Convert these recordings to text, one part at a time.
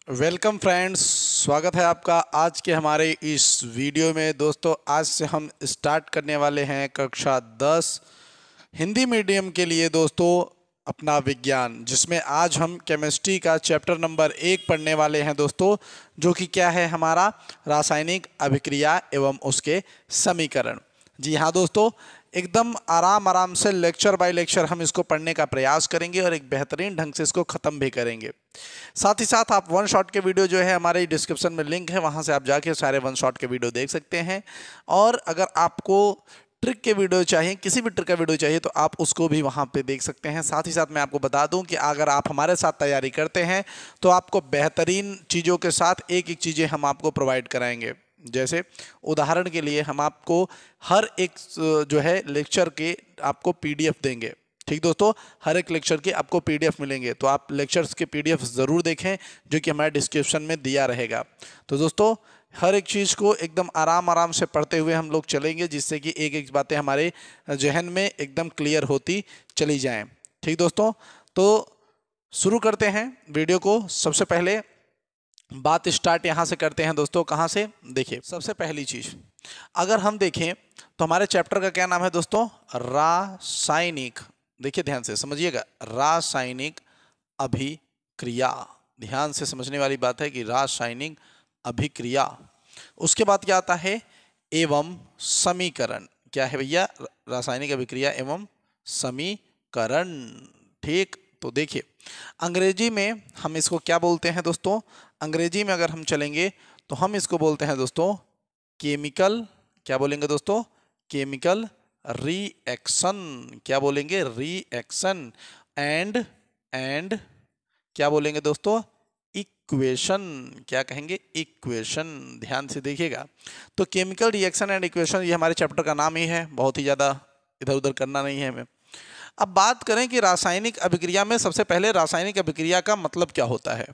Welcome friends, स्वागत है आपका आज के हमारे इस वीडियो में। दोस्तों, आज से हम स्टार्ट करने वाले हैं कक्षा 10 हिंदी मीडियम के लिए दोस्तों अपना विज्ञान, जिसमें आज हम केमिस्ट्री का चैप्टर नंबर 1 पढ़ने वाले हैं दोस्तों, जो कि क्या है हमारा रासायनिक अभिक्रिया एवं उसके समीकरण। जी हाँ दोस्तों, एकदम आराम से लेक्चर बाय लेक्चर हम इसको पढ़ने का प्रयास करेंगे और एक बेहतरीन ढंग से इसको ख़त्म भी करेंगे। साथ ही साथ आप वन शॉट के वीडियो जो है हमारे डिस्क्रिप्शन में लिंक है, वहाँ से आप जाके सारे वन शॉट के वीडियो देख सकते हैं। और अगर आपको ट्रिक के वीडियो चाहिए, किसी भी ट्रिक का वीडियो चाहिए, तो आप उसको भी वहाँ पे देख सकते हैं। साथ ही साथ मैं आपको बता दूं कि अगर आप हमारे साथ तैयारी करते हैं तो आपको बेहतरीन चीज़ों के साथ एक एक चीज़ें हम आपको प्रोवाइड कराएंगे। जैसे उदाहरण के लिए हम आपको हर एक जो है लेक्चर के आपको पीडीएफ देंगे। ठीक दोस्तों, हर एक लेक्चर के आपको पीडीएफ मिलेंगे, तो आप लेक्चर्स के पीडीएफ ज़रूर देखें, जो कि हमारे डिस्क्रिप्शन में दिया रहेगा। तो दोस्तों, हर एक चीज़ को एकदम आराम से पढ़ते हुए हम लोग चलेंगे, जिससे कि एक एक बातें हमारे जहन में एकदम क्लियर होती चली जाएं। ठीक दोस्तों, तो शुरू करते हैं वीडियो को। सबसे पहले बात स्टार्ट यहाँ से करते हैं दोस्तों। कहाँ से? देखिए, सबसे पहली चीज़ अगर हम देखें तो हमारे चैप्टर का क्या नाम है दोस्तों? रासायनिक। देखिए ध्यान से समझिएगा, रासायनिक अभिक्रिया। ध्यान से समझने वाली बात है कि रासायनिक अभिक्रिया। उसके बाद क्या आता है? एवं समीकरण। क्या है भैया? रासायनिक अभिक्रिया एवं समीकरण। ठीक, तो देखिए अंग्रेजी में हम इसको क्या बोलते हैं दोस्तों? अंग्रेजी में अगर हम चलेंगे तो हम इसको बोलते हैं दोस्तों केमिकल। क्या बोलेंगे दोस्तों? Chemical reaction. क्या बोलेंगे? रिएक्शन। एंड क्या बोलेंगे दोस्तों? इक्वेशन। क्या कहेंगे? इक्वेशन। ध्यान से देखिएगा, तो केमिकल रिएक्शन एंड इक्वेशन ये हमारे चैप्टर का नाम ही है, बहुत ही ज़्यादा इधर उधर करना नहीं है हमें। अब बात करें कि रासायनिक अभिक्रिया में सबसे पहले रासायनिक अभिक्रिया का मतलब क्या होता है।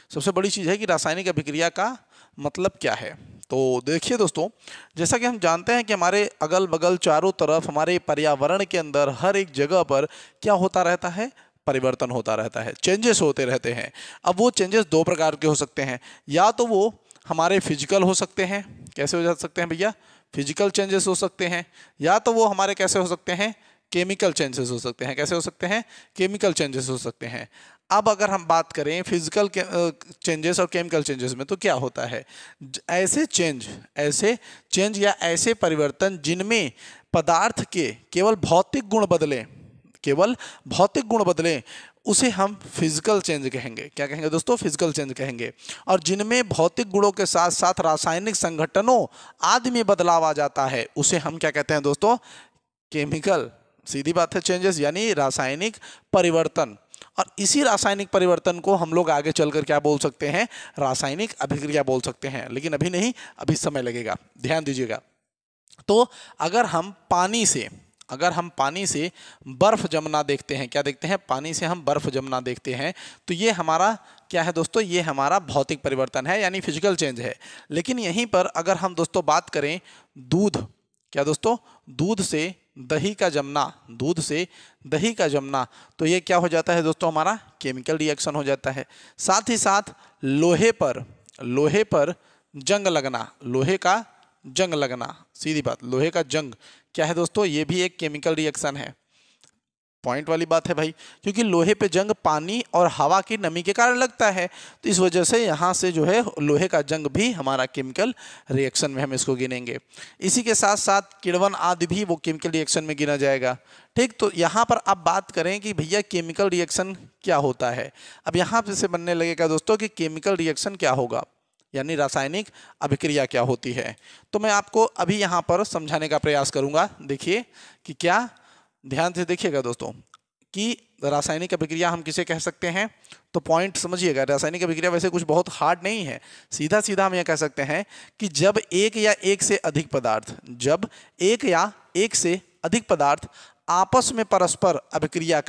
सबसे बड़ी चीज़ है कि रासायनिक अभिक्रिया का मतलब क्या है। तो देखिए दोस्तों, जैसा कि हम जानते हैं कि हमारे अगल बगल चारों तरफ हमारे पर्यावरण के अंदर हर एक जगह पर क्या होता रहता है? परिवर्तन होता रहता है, चेंजेस होते रहते हैं। अब वो चेंजेस दो प्रकार के हो सकते हैं, या तो वो हमारे फिजिकल हो सकते हैं। कैसे हो जा सकते हैं भैया? फिजिकल चेंजेस हो सकते हैं। या तो वो हमारे कैसे हो सकते हैं? केमिकल चेंजेस हो सकते हैं। कैसे हो सकते हैं? केमिकल चेंजेस हो सकते हैं। अब अगर हम बात करें फिजिकल चेंजेस और केमिकल चेंजेस में, तो क्या होता है? ऐसे चेंज या ऐसे परिवर्तन जिनमें पदार्थ के केवल भौतिक गुण बदलें, उसे हम फिजिकल चेंज कहेंगे। क्या कहेंगे दोस्तों? फिजिकल चेंज कहेंगे। और जिनमें भौतिक गुणों के साथ साथ रासायनिक संघटनों आदि में बदलाव आ जाता है, उसे हम क्या कहते हैं दोस्तों? केमिकल। सीधी बात है, चेंजेस यानी रासायनिक परिवर्तन। और इसी रासायनिक परिवर्तन को हम लोग आगे चलकर क्या बोल सकते हैं? रासायनिक अभिक्रिया बोल सकते हैं। लेकिन अभी नहीं, अभी समय लगेगा, ध्यान दीजिएगा। तो अगर हम पानी से बर्फ जमना देखते हैं, क्या देखते हैं? पानी से हम बर्फ जमना देखते हैं, तो ये हमारा क्या है दोस्तों? ये हमारा भौतिक परिवर्तन है, यानी फिजिकल चेंज है। लेकिन यहीं पर अगर हम दोस्तों बात करें दूध, क्या दोस्तों? दूध से दही का जमना, तो ये क्या हो जाता है दोस्तों? हमारा केमिकल रिएक्शन हो जाता है। साथ ही साथ लोहे पर जंग लगना, सीधी बात, लोहे का जंग क्या है दोस्तों? ये भी एक केमिकल रिएक्शन है। पॉइंट वाली बात है भाई, क्योंकि लोहे पे जंग पानी और हवा की नमी के कारण लगता है, तो इस वजह से यहाँ से जो है लोहे का जंग भी हमारा केमिकल रिएक्शन में हम इसको गिनेंगे। इसी के साथ साथ किण्वन आदि भी वो केमिकल रिएक्शन में गिना जाएगा। ठीक, तो यहाँ पर आप बात करें कि भैया केमिकल रिएक्शन क्या होता है। अब यहाँ से बनने लगेगा दोस्तों कि केमिकल रिएक्शन क्या होगा, यानी रासायनिक अभिक्रिया क्या होती है। तो मैं आपको अभी यहाँ पर समझाने का प्रयास करूँगा। देखिए कि क्या, ध्यान से देखिएगा दोस्तों, कि रासायनिक अभिक्रिया हम किसे कह सकते हैं। तो पॉइंट समझिएगा, रासायनिक अभिक्रिया वैसे कुछ बहुत हार्ड नहीं है, सीधा सीधा हम यह कह सकते हैं कि जब एक या एक से अधिक पदार्थ आपस में परस्पर अभिक्रिया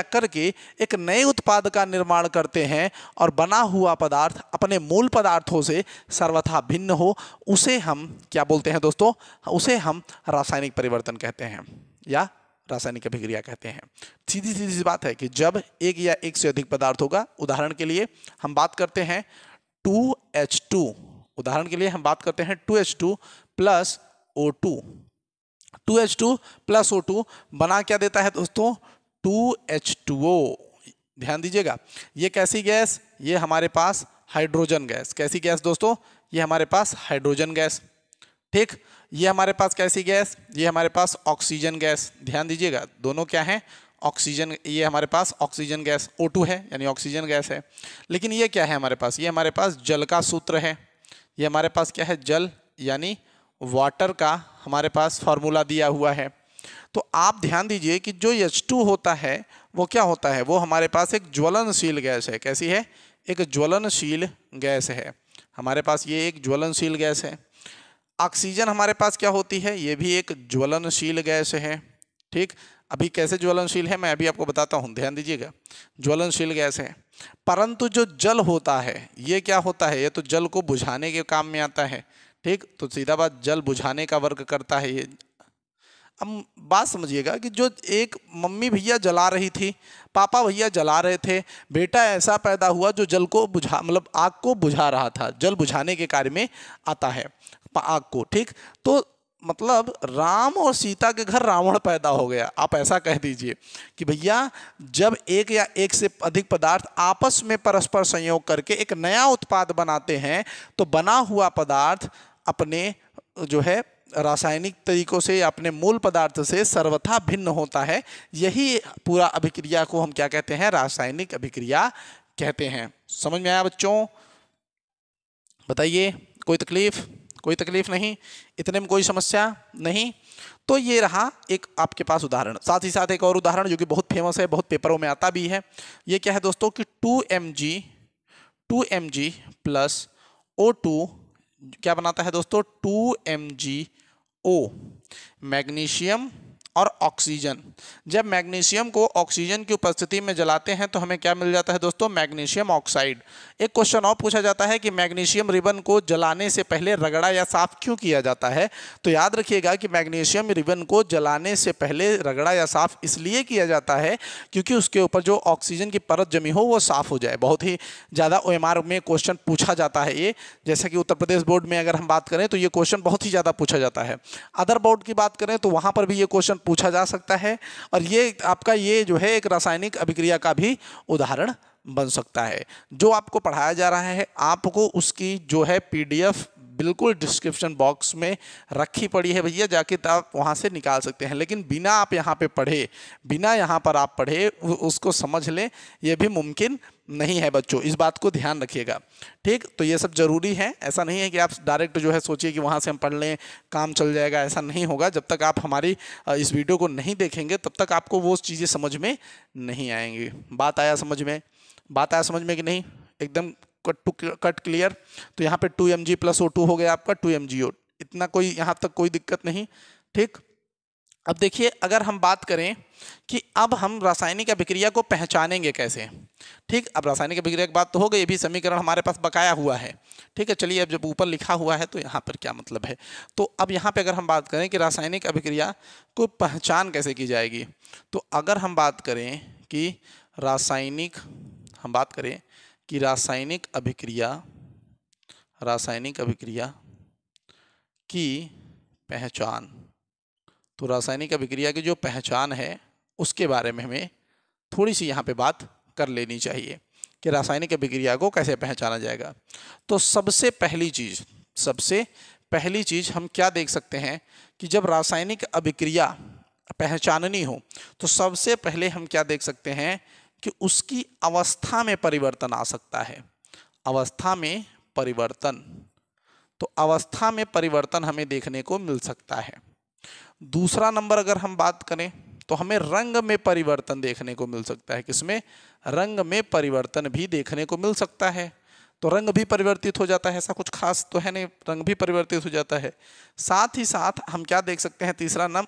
करके एक नए उत्पाद का निर्माण करते हैं और बना हुआ पदार्थ अपने मूल पदार्थों से सर्वथा भिन्न हो, उसे हम क्या बोलते हैं दोस्तों? उसे हम रासायनिक परिवर्तन कहते हैं या रासायनिक अभिक्रिया कहते हैं। सीधी सीधी सी बात है कि जब एक या एक से अधिक पदार्थ होगा, उदाहरण के लिए हम बात करते हैं 2H2, उदाहरण के लिए हम बात करते हैं 2H2 plus O2, 2H2 plus O2 बना क्या देता है दोस्तों? 2H2O। ध्यान दीजिएगा, ये कैसी गैस? ये हमारे पास हाइड्रोजन गैस। कैसी गैस दोस्तों? ये हमारे पास हाइड्रोजन गैस। ठीक, ये हमारे पास कैसी गैस? ये हमारे पास ऑक्सीजन गैस। ध्यान दीजिएगा, दोनों क्या हैं? ऑक्सीजन। ये हमारे पास ऑक्सीजन गैस O2 है, यानी ऑक्सीजन गैस है। लेकिन ये क्या है हमारे पास? ये हमारे पास जल का सूत्र है। ये हमारे पास क्या है? जल, यानी वाटर का हमारे पास फॉर्मूला दिया हुआ है। तो आप ध्यान दीजिए कि जो H2 होता है वो क्या होता है? वो हमारे पास एक ज्वलनशील गैस है। कैसी है? एक ज्वलनशील गैस है हमारे पास, ये एक ज्वलनशील गैस है। ऑक्सीजन हमारे पास क्या होती है? ये भी एक ज्वलनशील गैस है। ठीक, अभी कैसे ज्वलनशील है मैं अभी आपको बताता हूँ, ध्यान दीजिएगा। ज्वलनशील गैस है, परंतु जो जल होता है ये क्या होता है? ये तो जल को बुझाने के काम में आता है। ठीक, तो सीधा बात, जल बुझाने का वर्क करता है ये। अब बात समझिएगा कि जो एक मम्मी भैया जला रही थी, पापा भैया जला रहे थे, बेटा ऐसा पैदा हुआ जो जल को बुझा, मतलब आग को बुझा रहा था, जल बुझाने के कार्य में आता है आग को। ठीक, तो मतलब राम और सीता के घर रावण पैदा हो गया। आप ऐसा कह दीजिए कि भैया जब एक या एक से अधिक पदार्थ आपस में परस्पर संयोग करके एक नया उत्पाद बनाते हैं तो बना हुआ पदार्थ अपने जो है रासायनिक तरीकों से या अपने मूल पदार्थ से सर्वथा भिन्न होता है। यही पूरा अभिक्रिया को हम क्या कहते हैं? रासायनिक अभिक्रिया कहते हैं। समझ में आया बच्चों? बताइए, कोई तकलीफ? कोई तकलीफ नहीं? इतने में कोई समस्या नहीं? तो ये रहा एक आपके पास उदाहरण। साथ ही साथ एक और उदाहरण जो कि बहुत फेमस है, बहुत पेपरों में आता भी है। ये क्या है दोस्तों कि 2Mg प्लस O2 क्या बनाता है दोस्तों? 2MgO, मैग्नीशियम और ऑक्सीजन। जब मैग्नीशियम को ऑक्सीजन की उपस्थिति में जलाते हैं तो हमें क्या मिल जाता है दोस्तों? Magnesium oxide. एक क्वेश्चन और पूछा जाता है कि मैग्नीशियम रिबन को जलाने से पहले रगड़ा या साफ क्यों किया जाता है? तो याद रखिएगा कि मैग्नीशियम रिबन को जलाने से पहले रगड़ा या साफ इसलिए किया जाता है क्योंकि उसके ऊपर जो ऑक्सीजन की परत जमी हो वो साफ हो जाए। बहुत ही ज़्यादा OMR में क्वेश्चन पूछा जाता है ये। जैसा कि उत्तर प्रदेश बोर्ड में अगर हम बात करें तो ये क्वेश्चन बहुत ही ज़्यादा पूछा जाता है। अदर बोर्ड की बात करें तो वहाँ पर भी ये क्वेश्चन पूछा जा सकता है, और ये आपका ये जो है एक रासायनिक अभिक्रिया का भी उदाहरण बन सकता है। जो आपको पढ़ाया जा रहा है आपको उसकी जो है PDF बिल्कुल डिस्क्रिप्शन बॉक्स में रखी पड़ी है भैया, जाके आप वहाँ से निकाल सकते हैं। लेकिन बिना आप यहाँ पे पढ़े, बिना यहाँ पर आप पढ़े उसको समझ लें, ये भी मुमकिन नहीं है बच्चों। इस बात को ध्यान रखिएगा। ठीक, तो ये सब जरूरी है। ऐसा नहीं है कि आप डायरेक्ट जो है सोचिए कि वहाँ से हम पढ़ लें काम चल जाएगा, ऐसा नहीं होगा। जब तक आप हमारी इस वीडियो को नहीं देखेंगे तब तक आपको वो चीज़ें समझ में नहीं आएंगी। बात आया समझ में? बात आया समझ में कि नहीं? एकदम कट क्लियर? तो यहाँ पे 2Mg प्लस O2 हो गया आपका 2MgO। इतना कोई यहाँ तक कोई दिक्कत नहीं? ठीक, अब देखिए अगर हम बात करें कि अब हम रासायनिक अभिक्रिया को पहचानेंगे कैसे। ठीक, अब रासायनिक अभिक्रिया की बात तो हो गई, ये भी समीकरण हमारे पास बकाया हुआ है। ठीक है, चलिए अब जब ऊपर लिखा हुआ है तो यहाँ पर क्या मतलब है। तो अब यहाँ पे अगर हम बात करें कि रासायनिक अभिक्रिया को पहचान कैसे की जाएगी, तो अगर हम बात करें कि रासायनिक अभिक्रिया की पहचान, तो रासायनिक अभिक्रिया की जो पहचान है उसके बारे में हमें थोड़ी सी यहाँ पे बात कर लेनी चाहिए कि रासायनिक अभिक्रिया को कैसे पहचाना जाएगा। तो सबसे पहली चीज़ हम क्या देख सकते हैं कि जब रासायनिक अभिक्रिया पहचाननी हो तो सबसे पहले हम क्या देख सकते हैं कि उसकी अवस्था में परिवर्तन आ सकता है। अवस्था में परिवर्तन, तो अवस्था में परिवर्तन हमें देखने को मिल सकता है। दूसरा नंबर अगर हम बात करें तो हमें रंग में परिवर्तन देखने को मिल सकता है। किसमें? रंग में परिवर्तन भी देखने को मिल सकता है। तो रंग भी परिवर्तित हो जाता है, ऐसा कुछ खास तो है नहीं, रंग भी परिवर्तित हो जाता है। साथ ही साथ हम क्या देख सकते हैं, तीसरा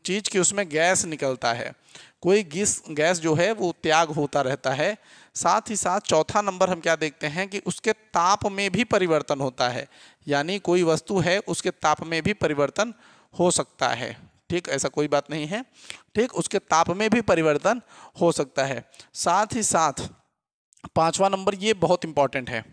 चीज कि उसमें गैस निकलता है, कोई गैस जो है वो त्याग होता रहता है। साथ ही साथ चौथा नंबर हम क्या देखते हैं कि उसके ताप में भी परिवर्तन होता है, यानी कोई वस्तु है उसके ताप में भी परिवर्तन हो सकता है। ठीक, ऐसा कोई बात नहीं है। ठीक, उसके ताप में भी परिवर्तन हो सकता है। साथ ही साथ 5वां नंबर, ये बहुत इंपॉर्टेंट है,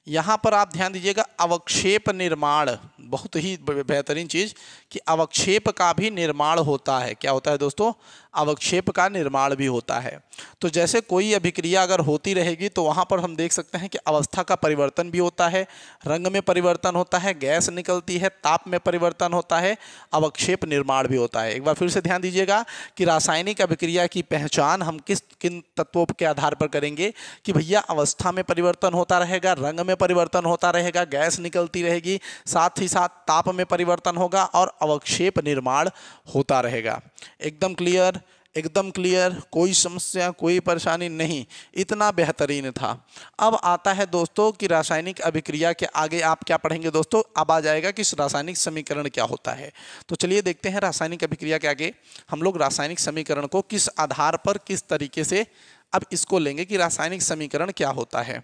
यहाँ पर आप ध्यान दीजिएगा, अवक्षेप निर्माण, बहुत ही बेहतरीन चीज कि अवक्षेप का भी निर्माण होता है। क्या होता है दोस्तों? अवक्षेप का निर्माण भी होता है। तो जैसे कोई अभिक्रिया अगर होती रहेगी तो वहाँ पर हम देख सकते हैं कि अवस्था का परिवर्तन भी होता है, रंग में परिवर्तन होता है, गैस निकलती है, ताप में परिवर्तन होता है, अवक्षेप निर्माण भी होता है। एक बार फिर से ध्यान दीजिएगा कि रासायनिक अभिक्रिया की पहचान हम किन तत्वों के आधार पर करेंगे कि भैया अवस्था में परिवर्तन होता रहेगा, रंग में परिवर्तन होता रहेगा, गैस निकलती रहेगी, साथ ही साथ ताप में परिवर्तन होगा और अवक्षेप निर्माण होता रहेगा। एकदम क्लियर, एकदम क्लियर, कोई समस्या कोई परेशानी नहीं, इतना बेहतरीन था। अब आता है दोस्तों कि रासायनिक अभिक्रिया के आगे आप क्या पढ़ेंगे दोस्तों? अब आ जाएगा कि रासायनिक समीकरण क्या होता है। तो चलिए देखते हैं रासायनिक अभिक्रिया के आगे हम लोग रासायनिक समीकरण को किस आधार पर किस तरीके से अब इसको लेंगे कि रासायनिक समीकरण क्या होता है।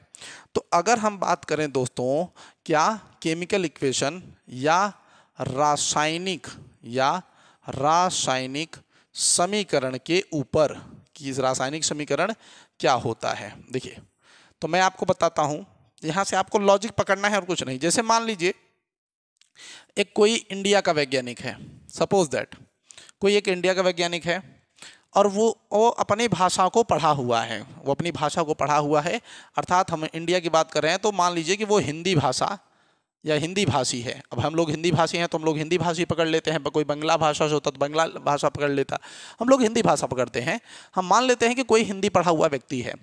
तो अगर हम बात करें दोस्तों, क्या केमिकल इक्वेशन या रासायनिक समीकरण के ऊपर कि रासायनिक समीकरण क्या होता है। देखिए, तो मैं आपको बताता हूं, यहां से आपको लॉजिक पकड़ना है और कुछ नहीं। जैसे मान लीजिए एक कोई इंडिया का वैज्ञानिक है, सपोज दैट कोई एक इंडिया का वैज्ञानिक है और वो अपनी भाषा को पढ़ा हुआ है, वो अपनी भाषा को पढ़ा हुआ है, अर्थात हम इंडिया की बात कर रहे हैं तो मान लीजिए कि वो हिंदी भाषा या हिंदी भाषी है। अब हम लोग हिंदी भाषी हैं तो हम लोग हिंदी भाषी पकड़ लेते हैं, कोई बंगला भाषा से होता तो बंगला भाषा पकड़ लेता, हम लोग हिंदी भाषा पकड़ते हैं। हम मान लेते हैं कि कोई हिंदी पढ़ा हुआ व्यक्ति है।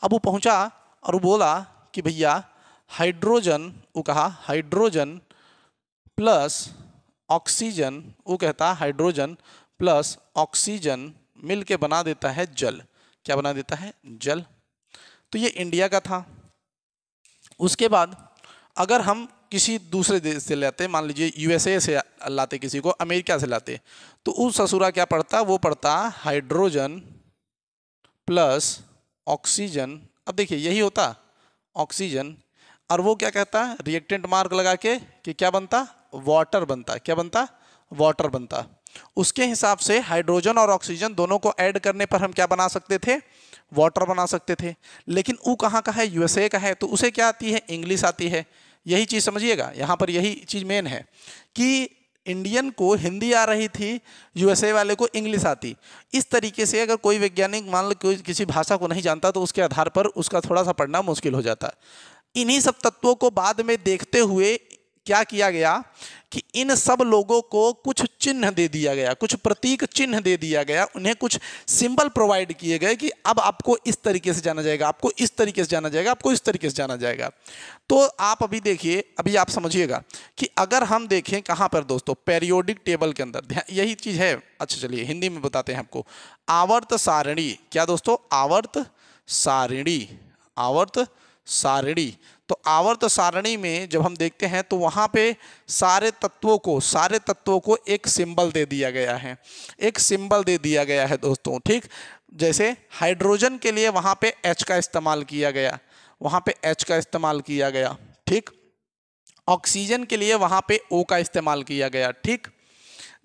अब वो पहुंचा और वो बोला कि भैया हाइड्रोजन, वो कहा हाइड्रोजन प्लस ऑक्सीजन, वो कहता हाइड्रोजन प्लस ऑक्सीजन मिल के बना देता है जल। क्या बना देता है? जल। तो ये इंडिया का था। उसके बाद अगर हम किसी दूसरे देश से लाते, मान लीजिए यूएसए से लाते, किसी को अमेरिका से लाते, तो उस ससुरा क्या पढ़ता? वो पढ़ता हाइड्रोजन प्लस ऑक्सीजन। अब देखिए यही होता ऑक्सीजन, और वो क्या कहता है रिएक्टेंट मार्क लगा के कि क्या बनता? वाटर बनता। क्या बनता? वाटर बनता। उसके हिसाब से हाइड्रोजन और ऑक्सीजन दोनों को ऐड करने पर हम क्या बना सकते थे? वाटर बना सकते थे। लेकिन वो कहाँ का है? यूएसए का है, तो उसे क्या आती है? इंग्लिश आती है। यही चीज़ समझिएगा, यहाँ पर यही चीज़ मेन है कि इंडियन को हिंदी आ रही थी, यूएसए वाले को इंग्लिश आती। इस तरीके से अगर कोई वैज्ञानिक मान लो कोई किसी भाषा को नहीं जानता तो उसके आधार पर उसका थोड़ा सा पढ़ना मुश्किल हो जाता। इन्हीं सब तत्वों को बाद में देखते हुए क्या किया गया कि इन सब लोगों को कुछ चिन्ह दे दिया गया, कुछ प्रतीक चिन्ह दे दिया गया, उन्हें कुछ सिंबल प्रोवाइड किए गए कि अब आपको इस तरीके से जाना जाएगा, आपको इस तरीके से जाना जाएगा, आपको इस तरीके से जाना जाएगा। तो आप अभी देखिए, अभी आप समझिएगा कि अगर हम देखें कहाँ पर दोस्तों, पेरियोडिक टेबल के अंदर यही चीज़ है। अच्छा चलिए हिंदी में बताते हैं आपको। आवर्त सारणी, क्या दोस्तों? आवर्त सारणी, आवर्त सारणी। तो आवर्त सारणी में जब हम देखते हैं तो वहाँ पे सारे तत्वों को एक सिंबल दे दिया गया है, एक सिंबल दे दिया गया है दोस्तों। ठीक, जैसे हाइड्रोजन के लिए वहाँ पे H का इस्तेमाल किया गया, वहाँ पे H का इस्तेमाल किया गया। ठीक, ऑक्सीजन के लिए वहाँ पे O का इस्तेमाल किया गया। ठीक,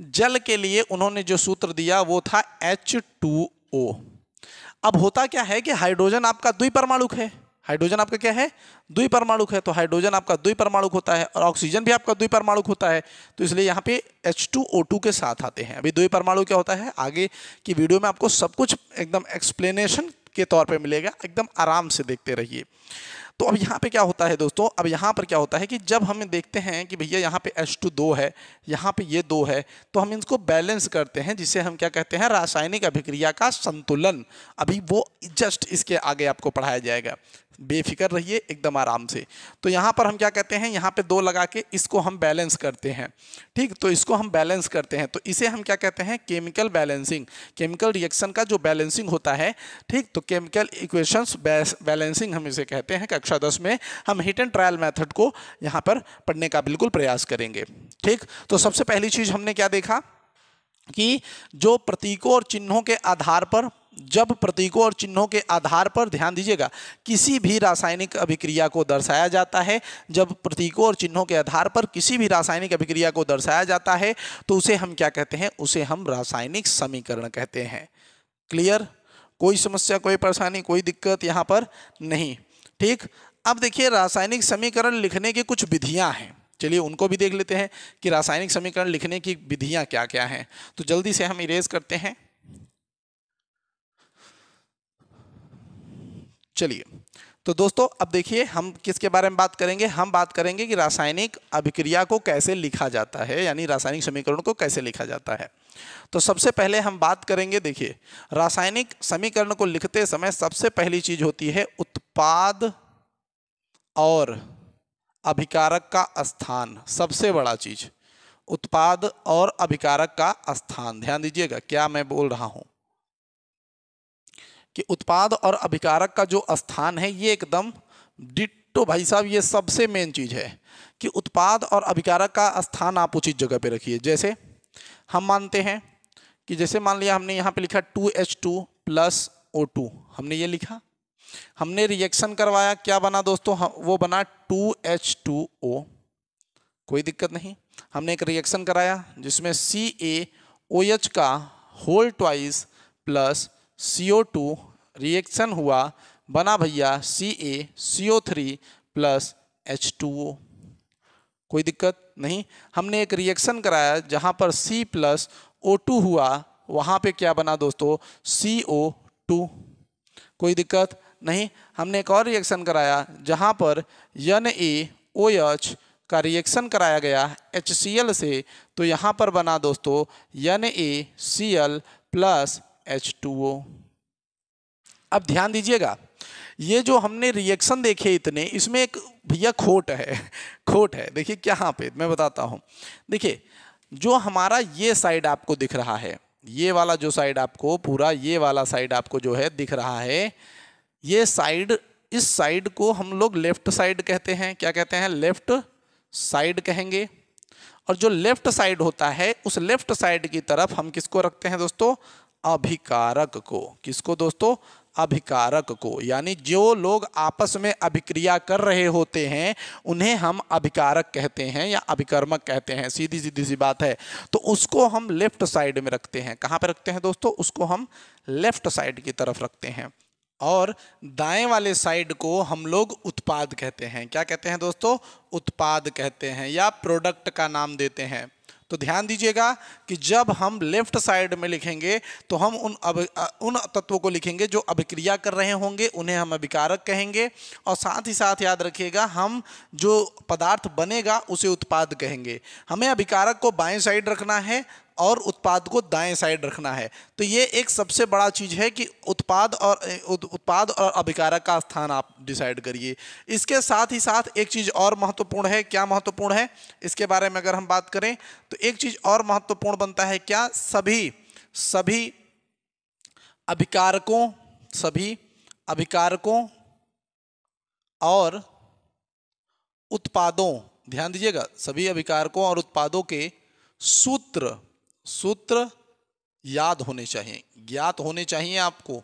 जल के लिए उन्होंने जो सूत्र दिया वो था H2O। अब होता क्या है कि हाइड्रोजन आपका द्विपरमाणुक है, हाइड्रोजन आपका क्या है? द्विपरमाणुक है। तो हाइड्रोजन आपका द्विपरमाणुक होता है और ऑक्सीजन भी आपका द्विपरमाणुक होता है, तो इसलिए यहाँ पे H2O2 के साथ आते हैं। अभी द्विपरमाणु क्या होता है आगे की वीडियो में आपको सब कुछ एकदम एक्सप्लेनेशन के तौर पे मिलेगा, एकदम आराम से देखते रहिए। तो अब यहाँ पे क्या होता है दोस्तों, अब यहाँ पर क्या होता है कि जब हम देखते हैं कि भैया यहाँ पे H2 है, यहाँ पे ये 2 है, तो हम इनको बैलेंस करते हैं, जिसे हम क्या कहते हैं? रासायनिक अभिक्रिया का संतुलन। अभी वो जस्ट इसके आगे आपको पढ़ाया जाएगा, बेफिक्र रहिए एकदम आराम से। तो यहाँ पर हम क्या कहते हैं? यहाँ पे 2 लगा के इसको हम बैलेंस करते हैं। ठीक, तो इसको हम बैलेंस करते हैं, तो इसे हम क्या कहते हैं? Chemical balancing. केमिकल रिएक्शन का जो बैलेंसिंग होता है, ठीक, तो केमिकल इक्वेशंस बैलेंसिंग हम इसे कहते हैं। कक्षा 10 में हम हिट एंड ट्रायल मेथड को यहाँ पर पढ़ने का बिल्कुल प्रयास करेंगे। ठीक, तो सबसे पहली चीज हमने क्या देखा कि जो प्रतीकों और चिन्हों के आधार पर जब प्रतीकों और चिन्हों के आधार पर, ध्यान दीजिएगा, किसी भी रासायनिक अभिक्रिया को दर्शाया जाता है, जब प्रतीकों और चिन्हों के आधार पर किसी भी रासायनिक अभिक्रिया को दर्शाया जाता है तो उसे हम क्या कहते हैं? उसे हम रासायनिक समीकरण कहते हैं। क्लियर? कोई समस्या, कोई परेशानी, कोई दिक्कत यहाँ पर नहीं। ठीक, अब देखिए रासायनिक समीकरण लिखने की कुछ विधियाँ हैं, चलिए उनको भी देख लेते हैं कि रासायनिक समीकरण लिखने की विधियाँ क्या क्या हैं। तो जल्दी से हम इरेज करते हैं। चलिए, तो दोस्तों अब देखिए हम किसके बारे में बात करेंगे? हम बात करेंगे कि रासायनिक अभिक्रिया को कैसे लिखा जाता है, यानी रासायनिक समीकरण को कैसे लिखा जाता है। तो सबसे पहले हम बात करेंगे, देखिए रासायनिक समीकरण को लिखते समय सबसे पहली चीज होती है उत्पाद और अभिकारक का स्थान। सबसे बड़ा चीज उत्पाद और अभिकारक का स्थान। ध्यान दीजिएगा क्या मैं बोल रहा हूं कि उत्पाद और अभिकारक का जो स्थान है ये एकदम डिट्टो भाई साहब, ये सबसे मेन चीज है कि उत्पाद और अभिकारक का स्थान आप उचित जगह पे रखिए। जैसे हम मानते हैं कि जैसे मान लिया हमने यहाँ पे लिखा 2H2 + O2, हमने ये लिखा, हमने रिएक्शन करवाया, क्या बना दोस्तों? वो बना 2H2O, कोई दिक्कत नहीं। हमने एक रिएक्शन कराया जिसमें CaOH का whole twice plus CO2 reaction हुआ, बना भैया CaCO3 + H2O, कोई दिक्कत नहीं। हमने एक रिएक्शन कराया जहां पर C + O2 हुआ, वहां पे क्या बना दोस्तों? CO2, कोई दिक्कत नहीं। हमने एक और रिएक्शन कराया जहां पर NaOH का रिएक्शन कराया गया HCl से, तो यहां पर बना दोस्तों NaCl + H2O। अब ध्यान दीजिएगा, ये जो हमने रिएक्शन देखे इतने, इसमें एक भैया खोट है, खोट है। देखिए क्या पे मैं बताता हूं। देखिए जो हमारा ये साइड आपको दिख रहा है, ये वाला जो साइड आपको, पूरा ये वाला साइड आपको जो है दिख रहा है, ये साइड, इस साइड को हम लोग लेफ्ट साइड कहते हैं। क्या कहते हैं? लेफ्ट साइड कहेंगे। और जो लेफ्ट साइड होता है, उस लेफ्ट साइड की तरफ हम किसको रखते हैं दोस्तों? अभिकारक को। किसको दोस्तों? अभिकारक को। यानी जो लोग आपस में अभिक्रिया कर रहे होते हैं उन्हें हम अभिकारक कहते हैं या अभिकर्मक कहते हैं, सीधी सीधी सी बात है। तो उसको हम लेफ्ट साइड में रखते हैं। कहाँ पे रखते हैं दोस्तों? उसको हम लेफ्ट साइड की तरफ रखते हैं। और दाएं वाले साइड को हम लोग उत्पाद कहते हैं। क्या कहते हैं दोस्तों? उत्पाद कहते हैं या प्रोडक्ट का नाम देते हैं। तो ध्यान दीजिएगा कि जब हम लेफ्ट साइड में लिखेंगे तो हम उन तत्वों को लिखेंगे जो अभिक्रिया कर रहे होंगे, उन्हें हम अभिकारक कहेंगे। और साथ ही साथ याद रखिएगा, हम जो पदार्थ बनेगा उसे उत्पाद कहेंगे। हमें अभिकारक को बाएं साइड रखना है और उत्पाद को दाएं साइड रखना है। तो ये एक सबसे बड़ा चीज है कि उत्पाद और अभिकारक का स्थान आप डिसाइड करिए। इसके साथ ही साथ एक चीज और महत्वपूर्ण है। क्या महत्वपूर्ण है? इसके बारे में अगर हम बात करें तो एक चीज और महत्वपूर्ण बनता है। क्या? सभी अभिकारकों और उत्पादों, ध्यान दीजिएगा, सभी अभिकारकों और उत्पादों के सूत्र याद होने चाहिए, ज्ञात होने चाहिए आपको।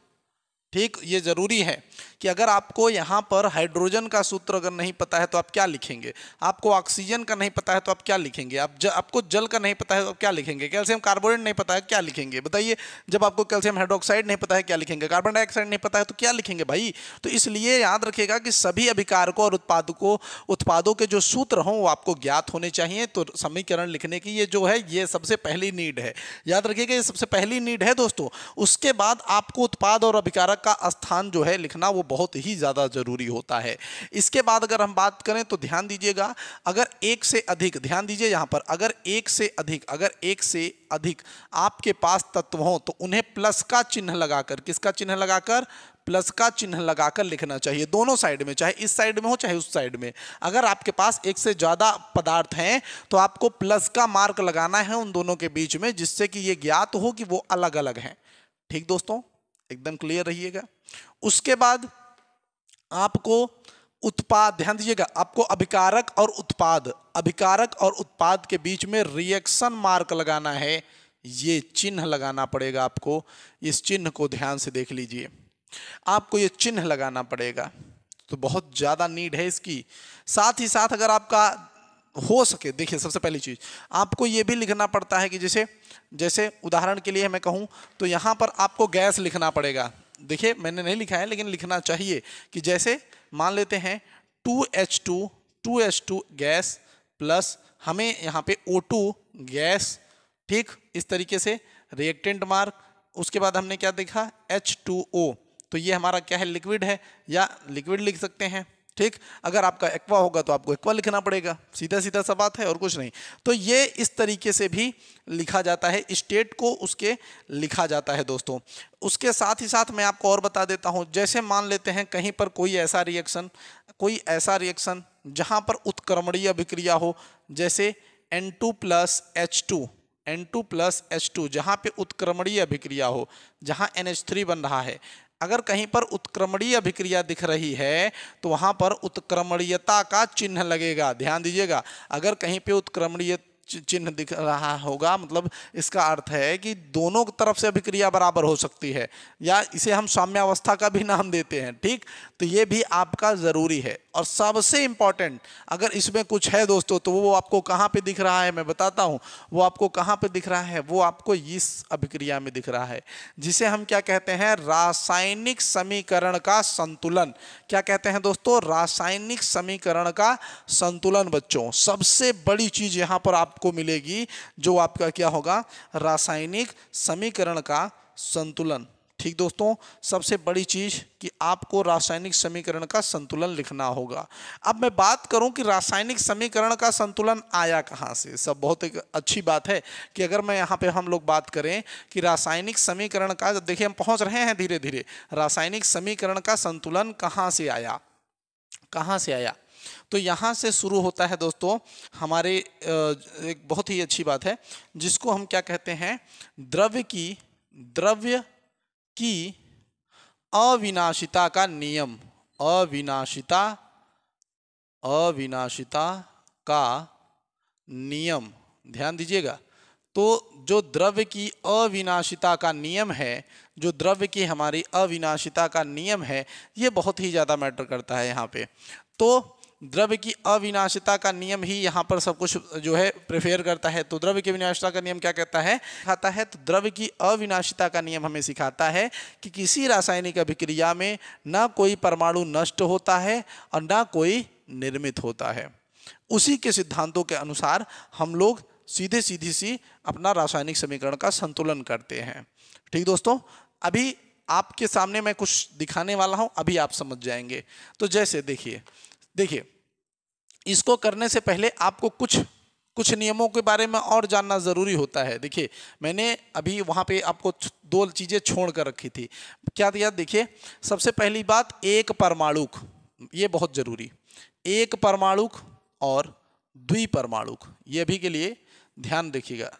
ठीक, ये जरूरी है कि अगर आपको यहाँ पर हाइड्रोजन का सूत्र अगर नहीं पता है तो आप क्या लिखेंगे? आपको ऑक्सीजन का नहीं पता है तो आप क्या लिखेंगे? आपको जल का नहीं पता है तो आप क्या लिखेंगे? कैल्शियम कार्बोनेट नहीं पता है क्या लिखेंगे? बताइए। जब आपको कैल्शियम हाइड्रोक्साइड नहीं पता है क्या लिखेंगे? कार्बन डाइऑक्साइड नहीं पता है तो क्या लिखेंगे भाई? तो इसलिए याद रखिएगा कि सभी अभिकारकों और उत्पादों के जो सूत्र हों वो आपको ज्ञात होने चाहिए। तो समीकरण लिखने की ये जो है, ये सबसे पहली नीड है। याद रखिएगा, ये सबसे पहली नीड है दोस्तों। उसके बाद आपको उत्पाद और अभिकारक का स्थान जो है लिखना वो बहुत ही ज्यादा जरूरी होता है। इसके बाद अगर हम बात करें तो ध्यान दीजिएगा, अगर एक से अधिक, ध्यान दीजिए यहां पर, अगर एक से अधिक आपके पास तत्व हो तो उन्हें प्लस का चिन्ह लगाकर, किसका चिन्ह लगाकर? प्लस का चिन्ह लगाकर लिखना चाहिए दोनों साइड में, चाहे इस साइड में हो चाहे उस साइड में। अगर आपके पास एक से ज्यादा पदार्थ हैं तो आपको प्लस का मार्क लगाना है उन दोनों के बीच में, जिससे कि ये ज्ञात हो कि वो अलग अलग हैं। ठीक दोस्तों, एकदम क्लियर रहिएगा। उसके बाद आपको उत्पाद, ध्यान दीजिएगा, आपको अभिकारक और उत्पाद के बीच में रिएक्शन मार्क लगाना है। ये चिन्ह लगाना पड़ेगा आपको। इस चिन्ह को ध्यान से देख लीजिए, आपको ये चिन्ह लगाना पड़ेगा, तो बहुत ज़्यादा नीड है इसकी। साथ ही साथ अगर आपका हो सके, देखिए सबसे पहली चीज़ आपको ये भी लिखना पड़ता है कि जैसे उदाहरण के लिए मैं कहूँ तो यहाँ पर आपको गैस लिखना पड़ेगा। देखिए मैंने नहीं लिखा है लेकिन लिखना चाहिए कि जैसे मान लेते हैं 2H2 गैस प्लस हमें यहाँ पे O2 गैस, ठीक, इस तरीके से रिएक्टेंट मार्क, उसके बाद हमने क्या देखा H2O, तो ये हमारा क्या है, लिक्विड है या लिक्विड लिख सकते हैं, ठीक। अगर आपका एक्वा होगा तो आपको एक्वा लिखना पड़ेगा, सीधा सीधा सा बात है और कुछ नहीं। तो ये इस तरीके से भी लिखा जाता है, स्टेट को उसके लिखा जाता है दोस्तों। उसके साथ ही साथ मैं आपको और बता देता हूँ, जैसे मान लेते हैं कहीं पर कोई ऐसा रिएक्शन जहाँ पर उत्क्रमणीय अभिक्रिया हो, जैसे N2 प्लस H2 जहाँ पे उत्क्रमणीय अभिक्रिया हो, जहाँ NH3 बन रहा है, अगर कहीं पर उत्क्रमणीय अभिक्रिया दिख रही है तो वहाँ पर उत्क्रमणीयता का चिन्ह लगेगा। ध्यान दीजिएगा, अगर कहीं पे उत्क्रमणीय चिन्ह दिख रहा होगा मतलब इसका अर्थ है कि दोनों तरफ से अभिक्रिया बराबर हो सकती है, या इसे हम साम्यावस्था का भी नाम देते हैं, ठीक। तो ये भी आपका ज़रूरी है। और सबसे इम्पॉर्टेंट, अगर इसमें कुछ है दोस्तों तो वो आपको कहाँ पे दिख रहा है, मैं बताता हूँ वो आपको कहाँ पे दिख रहा है। वो आपको इस अभिक्रिया में दिख रहा है, जिसे हम क्या कहते हैं, रासायनिक समीकरण का संतुलन। क्या कहते हैं दोस्तों, रासायनिक समीकरण का संतुलन। बच्चों सबसे बड़ी चीज़ यहाँ पर आपको मिलेगी, जो आपका क्या होगा, रासायनिक समीकरण का संतुलन, ठीक दोस्तों। सबसे बड़ी चीज कि आपको रासायनिक समीकरण का संतुलन लिखना होगा। अब मैं बात करूं कि रासायनिक समीकरण का संतुलन आया कहां से। सब बहुत एक अच्छी बात है कि अगर मैं यहां पे हम लोग बात करें कि रासायनिक समीकरण का, देखिए हम पहुंच रहे हैं धीरे धीरे, रासायनिक समीकरण का संतुलन कहां से आया, तो यहाँ से शुरू होता है दोस्तों हमारे एक बहुत ही अच्छी बात है जिसको हम क्या कहते हैं, द्रव्य की अविनाशिता का नियम। अविनाशिता का नियम, ध्यान दीजिएगा। तो जो द्रव्य की अविनाशिता का नियम है, जो द्रव्य की हमारी अविनाशिता का नियम है, ये बहुत ही ज़्यादा मैटर करता है यहाँ पे। तो द्रव्य की अविनाशिता का नियम ही यहाँ पर सब कुछ जो है प्रेफर करता है। तो द्रव्य की अविनाशिता का नियम क्या कहता है, सिखाता है, तो द्रव्य की अविनाशिता का नियम हमें सिखाता है कि किसी रासायनिक अभिक्रिया में ना कोई परमाणु नष्ट होता है और ना कोई निर्मित होता है। उसी के सिद्धांतों के अनुसार हम लोग सीधी सी अपना रासायनिक समीकरण का संतुलन करते हैं, ठीक दोस्तों। अभी आपके सामने मैं कुछ दिखाने वाला हूँ, अभी आप समझ जाएंगे। तो जैसे देखिए इसको करने से पहले आपको कुछ नियमों के बारे में और जानना ज़रूरी होता है। देखिए मैंने अभी वहाँ पे आपको दो चीज़ें छोड़ कर रखी थी। क्या दिया, देखिए सबसे पहली बात एक परमाणुक, ये बहुत ज़रूरी, एक परमाणुक और द्विपरमाणुक, ये अभी के लिए ध्यान रखिएगा।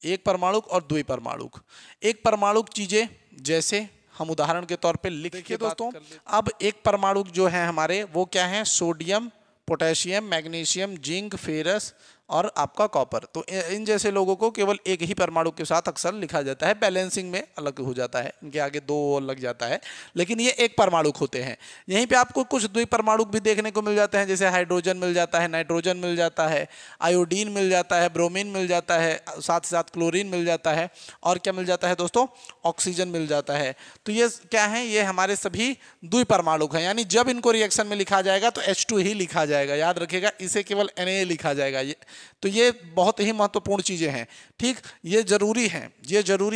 एक परमाणुक और द्विपरमाणुक। एक परमाणुक चीज़ें जैसे हम उदाहरण के तौर पे लिख के दोस्तों, अब एक परमाणु जो है हमारे वो क्या है, sodium, potassium, magnesium, zinc, ferrous और आपका कॉपर। तो इन जैसे लोगों को केवल एक ही परमाणु के साथ अक्सर लिखा जाता है, बैलेंसिंग में अलग हो जाता है, इनके आगे दो और लग जाता है, लेकिन ये एक परमाणु होते हैं। यहीं पे आपको कुछ द्विपरमाणु भी देखने को मिल जाते हैं, जैसे हाइड्रोजन मिल जाता है, नाइट्रोजन मिल जाता है, आयोडीन मिल जाता है, ब्रोमीन मिल जाता है, साथ ही साथ क्लोरीन मिल जाता है, और क्या मिल जाता है दोस्तों, ऑक्सीजन मिल जाता है। तो ये क्या है, ये हमारे सभी द्विपरमाणु हैं, यानी जब इनको रिएक्शन में लिखा जाएगा तो H2 ही लिखा जाएगा, याद रखिएगा, इसे केवल Na लिखा जाएगा। तो ये बहुत ही महत्वपूर्ण चीज़ें हैं, ठीक। ये जरूरी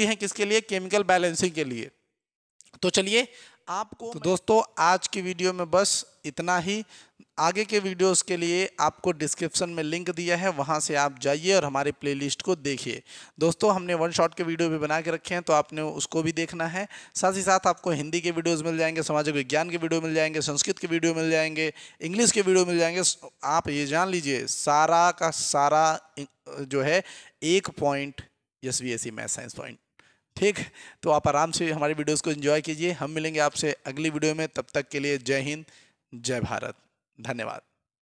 हैं किसके लिए, केमिकल बैलेंसिंग के लिए। तो चलिए आपको, तो दोस्तों आज की वीडियो में बस इतना ही। आगे के वीडियोस के लिए आपको डिस्क्रिप्शन में लिंक दिया है, वहां से आप जाइए और हमारे प्लेलिस्ट को देखिए। दोस्तों हमने वन शॉट के वीडियो भी बना के रखे हैं, तो आपने उसको भी देखना है। साथ ही साथ आपको हिंदी के वीडियोस मिल जाएंगे, सामाजिक विज्ञान के वीडियो मिल जाएंगे, संस्कृत के वीडियो मिल जाएंगे, इंग्लिश के वीडियो मिल जाएंगे। आप ये जान लीजिए सारा का सारा जो है 1 point SVSC math science point, ठीक। तो आप आराम से हमारे वीडियोस को एंजॉय कीजिए। हम मिलेंगे आपसे अगली वीडियो में, तब तक के लिए जय हिंद, जय भारत, धन्यवाद।